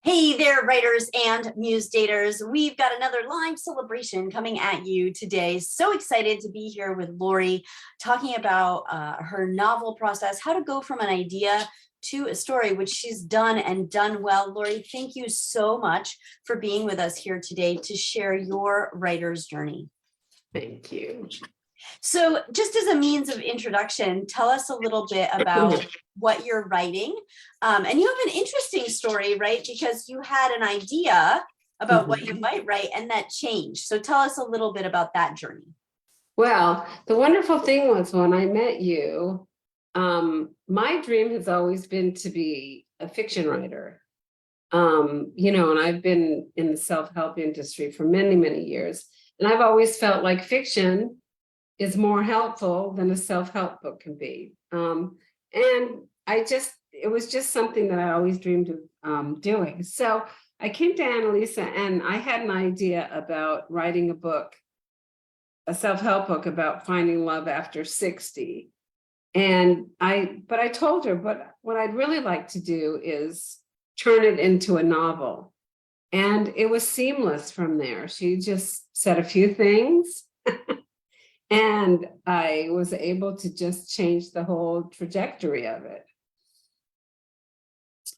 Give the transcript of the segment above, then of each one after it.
Hey there, writers and muse daters. We've got another live celebration coming at you today. So excited to be here with Lori talking about her novel process, how to go from an idea to a story, which she's done and done well. Lori, thank you so much for being with us here today to share your writer's journey. Thank you. So just as a means of introduction, tell us a little bit about what you're writing. And you have an interesting story, right? Because you had an idea about what you might write and that changed. So tell us a little bit about that journey. Well, the wonderful thing was when I met you, my dream has always been to be a fiction writer. And I've been in the self-help industry for many, many years. And I've always felt like fiction is more helpful than a self-help book can be. And it was just something that I always dreamed of doing. So I came to Annalisa and I had an idea about writing a book, a self-help book about finding love after 60. But I told her, but what I'd really like to do is turn it into a novel. And it was seamless from there. She just said a few things. And I was able to just change the whole trajectory of it.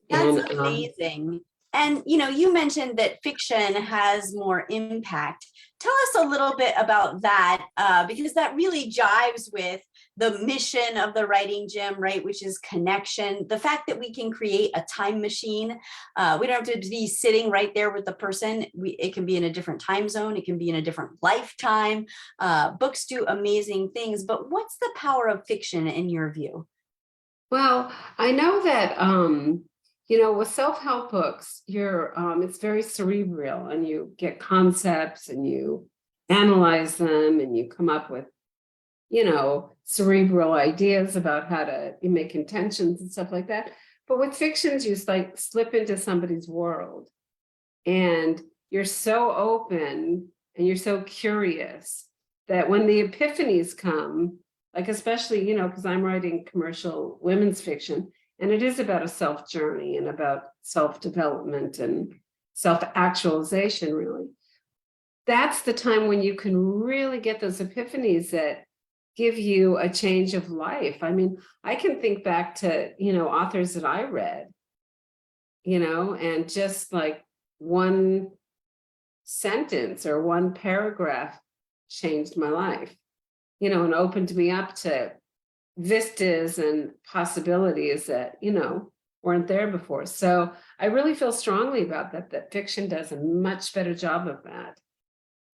That's amazing. And, you mentioned that fiction has more impact. Tell us a little bit about that, because that really jives with the mission of the writing gym, right? Which is connection. The fact that we can create a time machine. We don't have to be sitting right there with the person. It can be in a different time zone. It can be in a different lifetime. Books do amazing things, but what's the power of fiction in your view? Well, I know that, with self-help books, it's very cerebral and you get concepts and you analyze them and you come up with, cerebral ideas about how to make intentions and stuff like that. But with fictions, you slip into somebody's world and you're so open and you're so curious that when the epiphanies come, like especially, because I'm writing commercial women's fiction, and it is about a self journey and about self-development and self-actualization, really. That's the time when you can really get those epiphanies that give you a change of life. I mean, I can think back to, authors that I read, and just like one sentence or one paragraph changed my life, and opened me up to vistas and possibilities that, weren't there before. So I really feel strongly about that fiction does a much better job of that.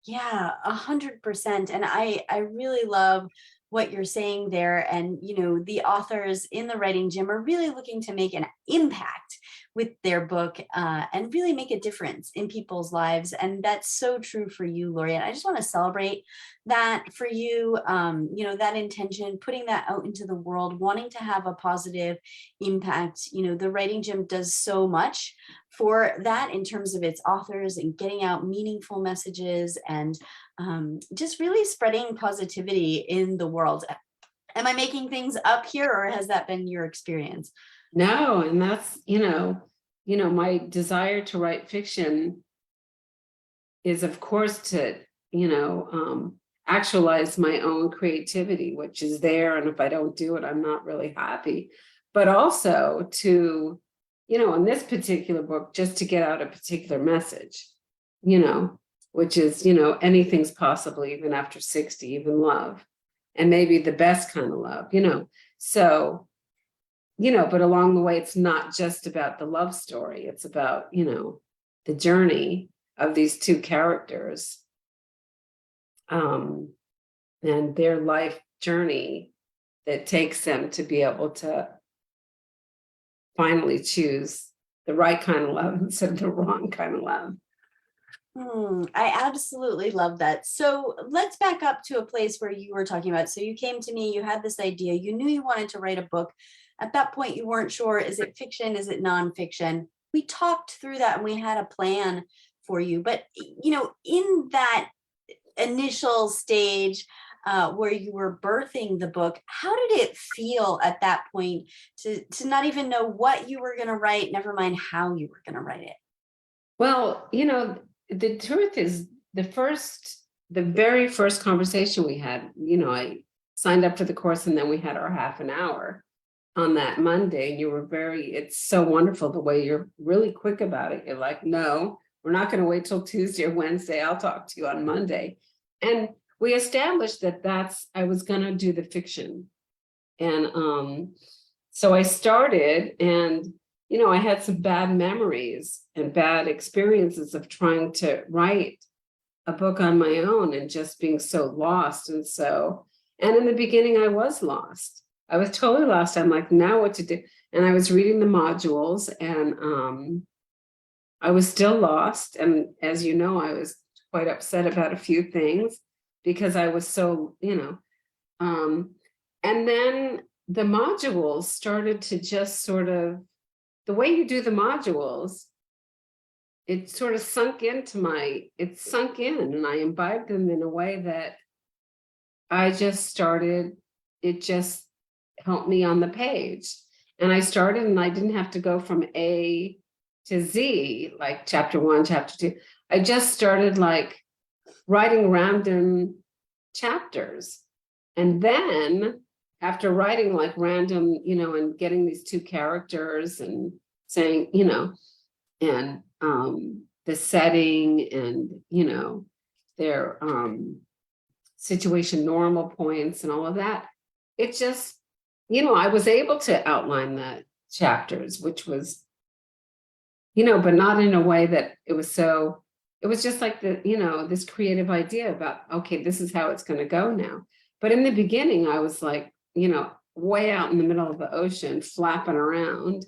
Yeah, 100%. And I really love what you're saying there. And, the authors in the writing gym are really looking to make an impact with their book and really make a difference in people's lives. And that's so true for you, Lori. And I just want to celebrate that for you, that intention, putting that out into the world, wanting to have a positive impact. The writing gym does so much for that in terms of its authors and getting out meaningful messages and just really spreading positivity in the world. Am I making things up here, or has that been your experience? No, and that's, my desire to write fiction is, of course, to, actualize my own creativity, which is there. And if I don't do it, I'm not really happy. But also to, in this particular book, just to get out a particular message, which is, anything's possible even after 60, even love, and maybe the best kind of love, So, but along the way, it's not just about the love story. It's about, the journey of these two characters and their life journey that takes them to be able to finally choose the right kind of love instead of the wrong kind of love. I absolutely love that. So let's back up to a place where you were talking about. So you came to me, you had this idea, you knew you wanted to write a book. At that point, you weren't sure, is it fiction? Is it nonfiction? We talked through that and we had a plan for you. But, in that initial stage where you were birthing the book, how did it feel at that point to not even know what you were going to write, never mind how you were going to write it? Well, the truth is the very first conversation we had, I signed up for the course and then we had our half an hour on that Monday. And it's so wonderful the way you're really quick about it. You're like, no, we're not going to wait till Tuesday or Wednesday. I'll talk to you on Monday. And we established I was going to do the fiction. And so I started, and I had some bad memories and bad experiences of trying to write a book on my own and just being so lost. And in the beginning, I was lost. I was totally lost. I'm like, now what to do? And I was reading the modules, and I was still lost. And as you know, I was quite upset about a few things because I was so, and then the modules started to just sort of, the way you do the modules, it sort of sunk in, and I imbibed them in a way that it just helped me on the page. And I started, and I didn't have to go from A to Z, like chapter 1, chapter 2. I just started like writing random chapters. And then after writing like random, and getting these two characters and saying, and the setting and, their situation normal points and all of that, it just, I was able to outline the chapters, which was, but not in a way that it was just like this creative idea about, okay, this is how it's going to go now. But in the beginning, I was like, way out in the middle of the ocean, flapping around.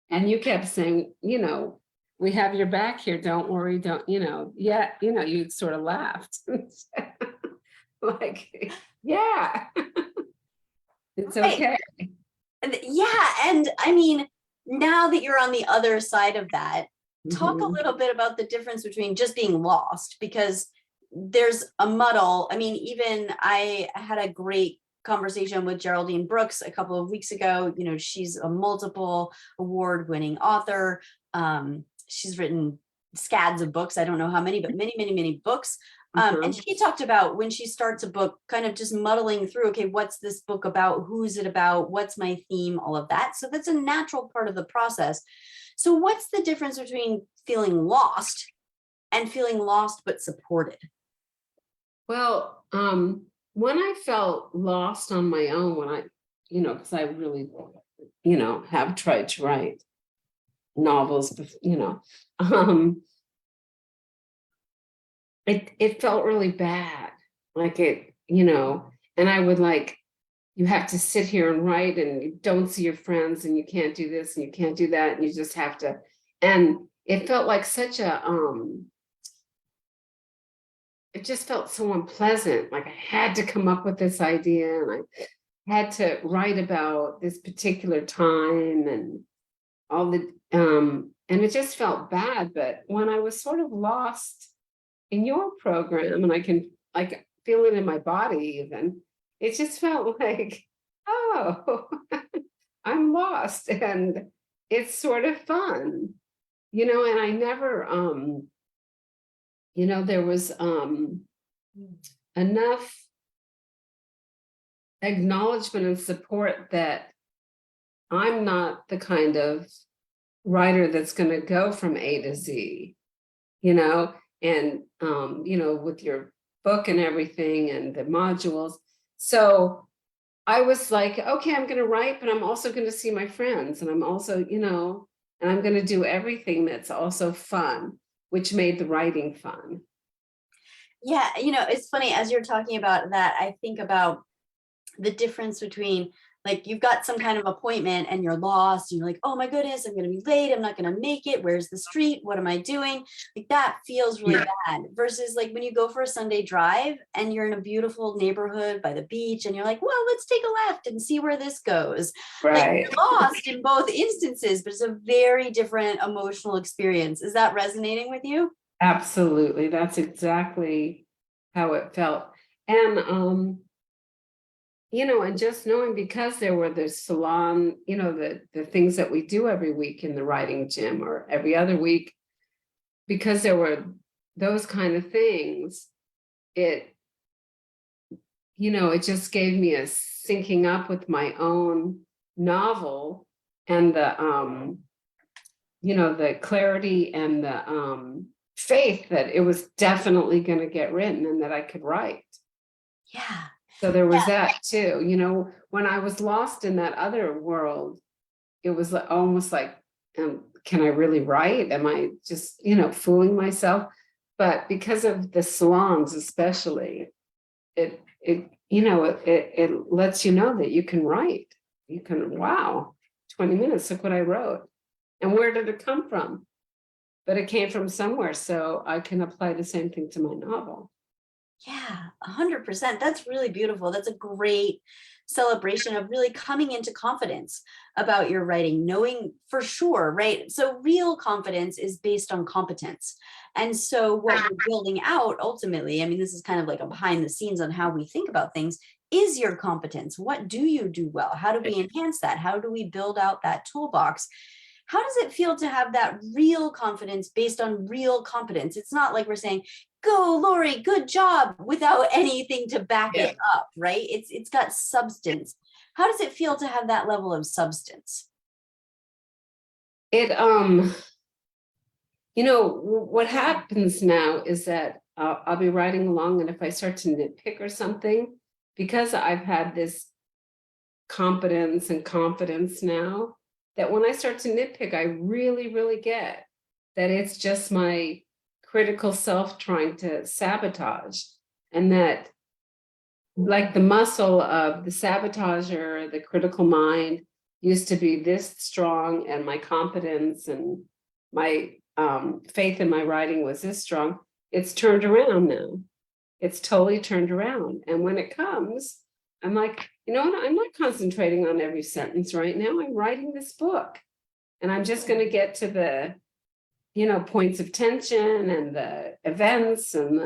And you kept saying, we have your back here. Don't worry. Don't, yeah, you sort of laughed. Like, yeah, it's Right. okay. Yeah. And I mean, now that you're on the other side of that, talk a Mhm. little bit about the difference between just being lost, because there's a muddle. I mean, even I had a great conversation with Geraldine Brooks a couple of weeks ago. She's a multiple award-winning author. She's written scads of books. I don't know how many, but many, many, many books. And Mhm. she talked about when she starts a book, kind of just muddling through, okay, what's this book about? Who's it about? What's my theme? All of that. So that's a natural part of the process. So what's the difference between feeling lost and feeling lost but supported? Well, when I felt lost on my own, because I really, have tried to write novels, um, it felt really bad. Like and I would like, you have to sit here and write, and you don't see your friends, and you can't do this and you can't do that, and you just have to, and it felt like it just felt so unpleasant. Like I had to come up with this idea, and I had to write about this particular time and all and it just felt bad. But when I was sort of lost in your program, and I can like feel it in my body even, it just felt like, oh, I'm lost, and it's sort of fun, and I never there was enough acknowledgement and support that I'm not the kind of writer that's going to go from A to Z, you know, and with your book and everything and the modules. So I was like, okay, I'm going to write, but I'm also going to see my friends, and I'm also, and I'm going to do everything that's also fun, which made the writing fun. Yeah, it's funny as you're talking about that, I think about the difference between, like, you've got some kind of appointment and you're lost and you're like, oh my goodness, I'm going to be late, I'm not going to make it, where's the street, what am I doing? Like, that feels really bad, versus like when you go for a Sunday drive and you're in a beautiful neighborhood by the beach and you're like, well, let's take a left and see where this goes. Like, Right. you're lost in both instances, but it's a very different emotional experience. Is that resonating with you? Absolutely. That's exactly how it felt. And and just knowing, because there were the salon, the things that we do every week in the writing gym or every other week, because there were those kind of things, it, it just gave me a syncing up with my own novel, and the clarity and the faith that it was definitely going to get written and that I could write. Yeah. So there was that too. When I was lost in that other world, it was almost like, can I really write? Am I just, fooling myself? But because of the salons, especially, it lets you know that you can write. You can, wow, 20 minutes, look what I wrote. And where did it come from? But it came from somewhere. So I can apply the same thing to my novel. Yeah, 100%. That's really beautiful. That's a great celebration of really coming into confidence about your writing, knowing for sure, right? So real confidence is based on competence. And so what we're building out ultimately, I mean, this is kind of like a behind the scenes on how we think about things, is your competence. What do you do well? How do we enhance that? How do we build out that toolbox? How does it feel to have that real confidence based on real competence? It's not like we're saying, go Lori, good job, without anything to back it up, right? It's got substance. How does it feel to have that level of substance? It what happens now is that I'll be writing along, and if I start to nitpick or something, because I've had this competence and confidence now, that when I start to nitpick, I really, really get that it's just my critical self trying to sabotage, and that, like, the muscle of the sabotager, the critical mind, used to be this strong, and my competence and my faith in my writing was this strong. It's turned around now. It's totally turned around. And when it comes, I'm like, you know what? I'm not concentrating on every sentence right now. I'm writing this book. And I'm just going to get to the, points of tension and the events and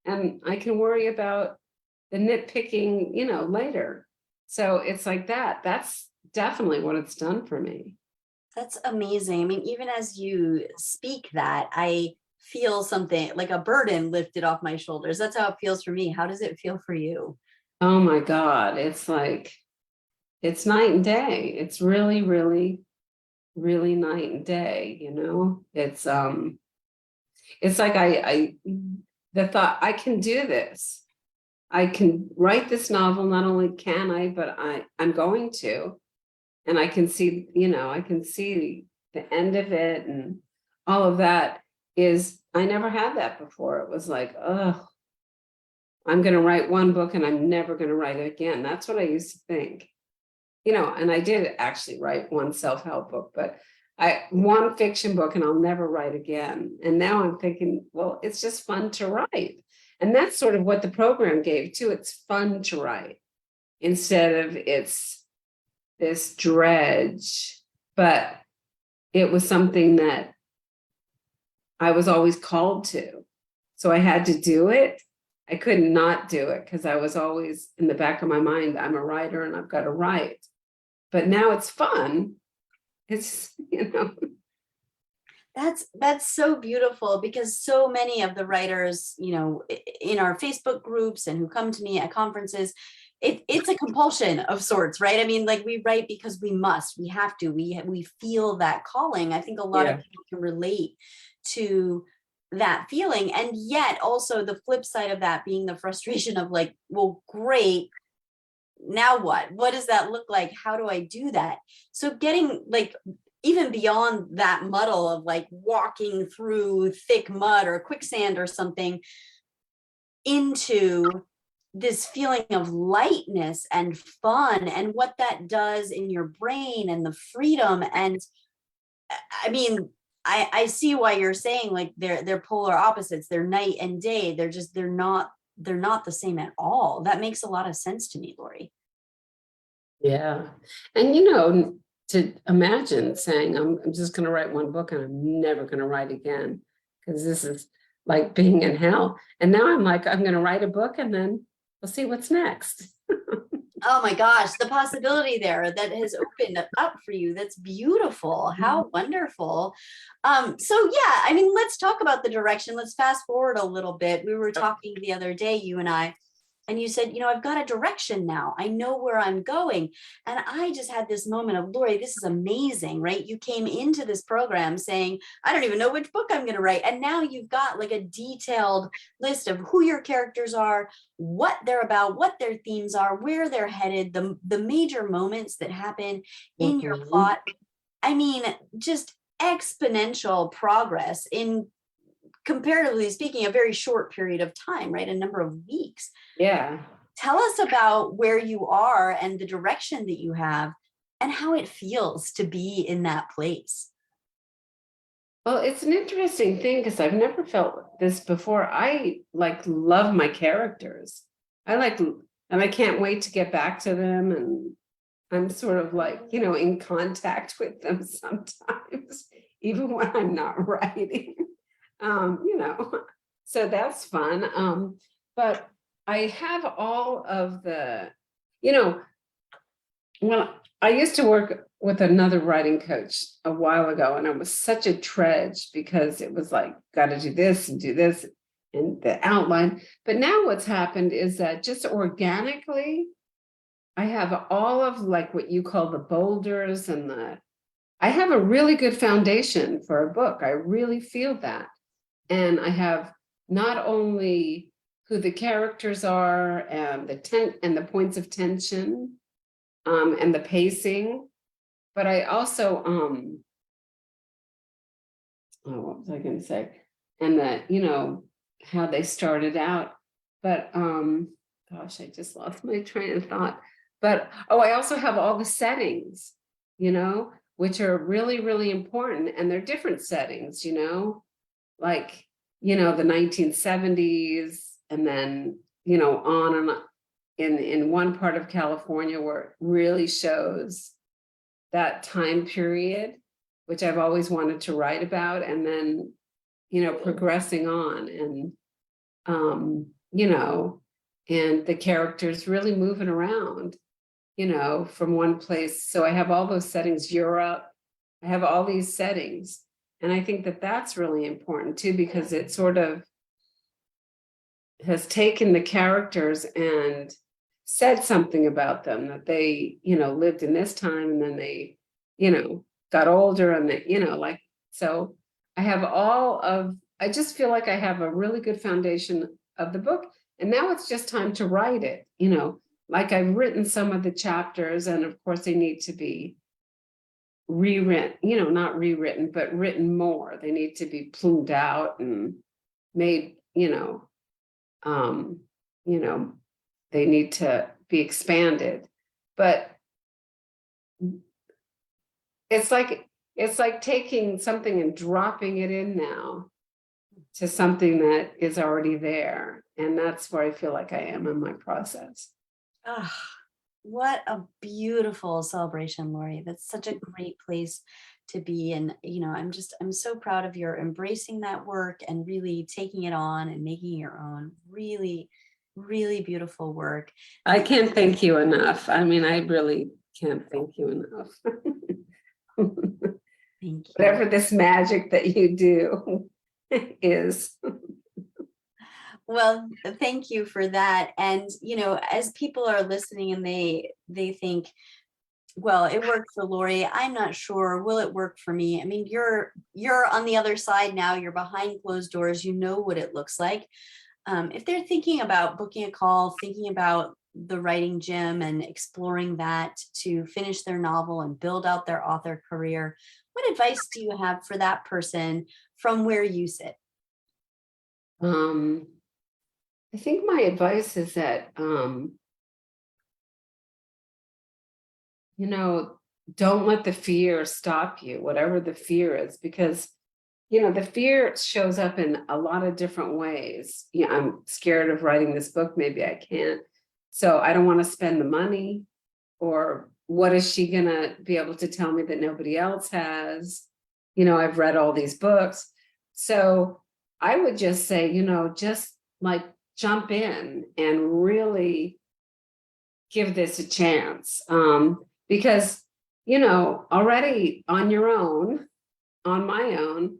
and I can worry about the nitpicking, later. So it's like that. That's definitely what it's done for me. That's amazing. I mean, even as you speak that, I feel something like a burden lifted off my shoulders. That's how it feels for me. How does it feel for you? Oh my God. It's like, it's night and day. It's really, really, really night and day, it's like the thought, I can do this. I can write this novel. Not only can I, but I'm going to, and I can see, I can see the end of it, and all of that I never had that before. It was like, oh, I'm going to write one book and I'm never going to write it again. That's what I used to think, and I did actually write one self-help book, but one fiction book, and I'll never write again. And now I'm thinking, well, it's just fun to write. And that's sort of what the program gave too. It's fun to write instead of it's this dredge. But it was something that I was always called to. So I had to do it. I could not do it because I was always in the back of my mind, I'm a writer and I've got to write. But now it's fun. It's, That's so beautiful, because so many of the writers, in our Facebook groups and who come to me at conferences, it's a compulsion of sorts, right? I mean, like, we write because we must, we have to, we feel that calling. I think a lot of people can relate to that feeling. And yet also the flip side of that being the frustration of like, well, great, now what does that look like? How do I do that? So getting like even beyond that muddle of like walking through thick mud or quicksand or something, into this feeling of lightness and fun and what that does in your brain and the freedom. And I mean, I see why you're saying like they're polar opposites. They're night and day. They're not the same at all. That makes a lot of sense to me, Lori. Yeah. And, to imagine saying, I'm just going to write one book and I'm never going to write again, because this is like being in hell. And now I'm like, I'm going to write a book and then we'll see what's next. Oh my gosh, the possibility there that has opened up for you. That's beautiful. How wonderful. So yeah, I mean, let's talk about the direction. Let's fast forward a little bit. We were talking the other day, you and I, and you said, I've got a direction now. I know where I'm going. And I just had this moment of, Lori, this is amazing, right? You came into this program saying, I don't even know which book I'm going to write. And now you've got like a detailed list of who your characters are, what they're about, what their themes are, where they're headed, the major moments that happen in your Mhm. plot. I mean, just exponential progress in, comparatively speaking, a very short period of time, right? A number of weeks. Yeah. Tell us about where you are and the direction that you have and how it feels to be in that place. Well, it's an interesting thing because I've never felt this before. I like love my characters. I like, and I can't wait to get back to them. And I'm sort of like, in contact with them sometimes, even when I'm not writing. You know, so that's fun. But I have all of the, you know, well, I used to work with another writing coach a while ago, and it was such a trudge because it was like, got to do this and do this and the outline. But now what's happened is that just organically, I have all of like what you call the boulders and I have a really good foundation for a book. I really feel that. And I have not only who the characters are and the points of tension, and the pacing, but I also oh, what was I going to say? And that, how they started out. But gosh, I just lost my train of thought. But I also have all the settings, which are really, really important. And they're different settings, like, the 1970s, and then, on and on in one part of California where it really shows that time period, which I've always wanted to write about, and then, progressing on and, and the characters really moving around, from one place. So I have all those settings, Europe, I have all these settings. And I think that that's really important too, because it sort of has taken the characters and said something about them, that they, lived in this time, and then they, got older, and they, like, so I just feel like I have a really good foundation of the book. And now it's just time to write it, like I've written some of the chapters, and of course they need to be rewritten, not rewritten, but written more. They need to be plumed out and made, um, you know, they need to be expanded. But it's like taking something and dropping it in now to something that is already there. And that's where I feel like I am in my process. Ah, what a beautiful celebration, Lori. That's such a great place to be. And, I'm so proud of your embracing that work and really taking it on and making your own. Really, really beautiful work. I can't thank you enough. I mean, I really can't thank you enough. Thank you. Whatever this magic that you do is. Well, thank you for that. And, as people are listening and they think, well, it worked for Lori. I'm not sure. Will it work for me? I mean, you're on the other side now. You're behind closed doors. You know what it looks like. If they're thinking about booking a call, thinking about the writing gym and exploring that to finish their novel and build out their author career, what advice do you have for that person from where you sit? um, I think my advice is that, don't let the fear stop you, whatever the fear is, because, the fear shows up in a lot of different ways. Yeah, I'm scared of writing this book. Maybe I can't. So I don't want to spend the money. Or what is she going to be able to tell me that nobody else has? I've read all these books. So I would just say, just like jump in and really give this a chance. Because, already on your own, on my own,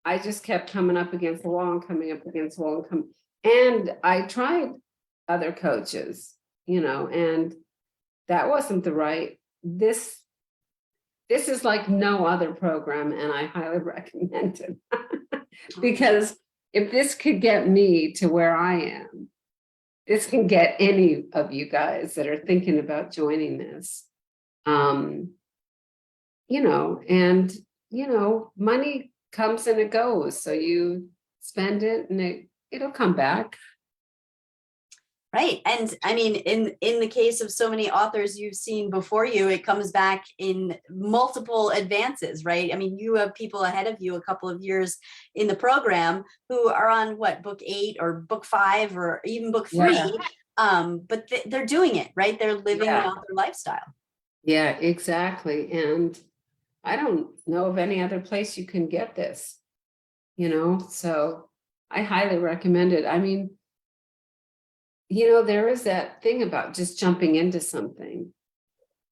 I just kept coming up against the wall and coming up against the wall and I tried other coaches, and that wasn't the right. This is like no other program, and I highly recommend it. Because if this could get me to where I am, this can get any of you guys that are thinking about joining this. Money comes and it goes. So you spend it and it'll come back. Right. And I mean, in the case of so many authors you've seen before you, it comes back in multiple advances, right? I mean, you have people ahead of you a couple of years in the program who are on what, book 8 or book 5 or even book 3. Yeah. But they're doing it, right? They're living the author lifestyle. Yeah, exactly. And I don't know of any other place you can get this, so I highly recommend it. I mean, there is that thing about just jumping into something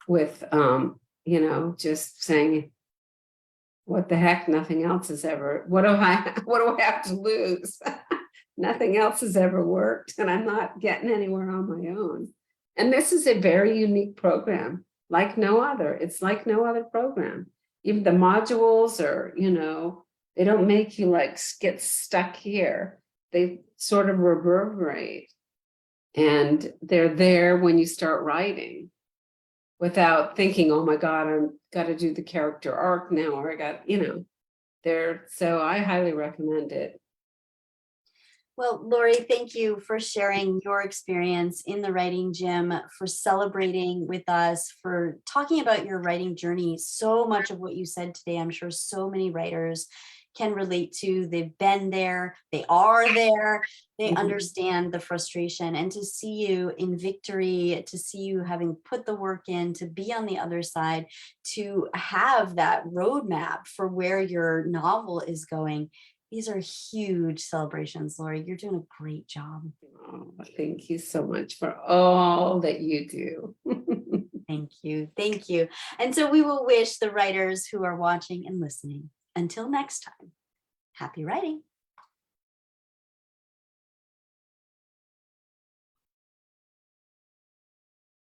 with, just saying, what the heck, nothing else has ever, what do I have to lose? Nothing else has ever worked, and I'm not getting anywhere on my own. And this is a very unique program, like no other. It's like no other program. Even the modules are, they don't make you like get stuck here. They sort of reverberate. And they're there when you start writing without thinking, oh my God, I've got to do the character arc now, or I got, so I highly recommend it. Well, Lori, thank you for sharing your experience in the writing gym, for celebrating with us, for talking about your writing journey. So much of what you said today, I'm sure so many writers can relate to. They've been there, they are there, they understand the frustration. And to see you in victory, to see you having put the work in, to be on the other side, to have that roadmap for where your novel is going. These are huge celebrations, Lori. You're doing a great job. Oh, thank you so much for all that you do. Thank you. Thank you. And so we will wish the writers who are watching and listening, until next time, happy writing.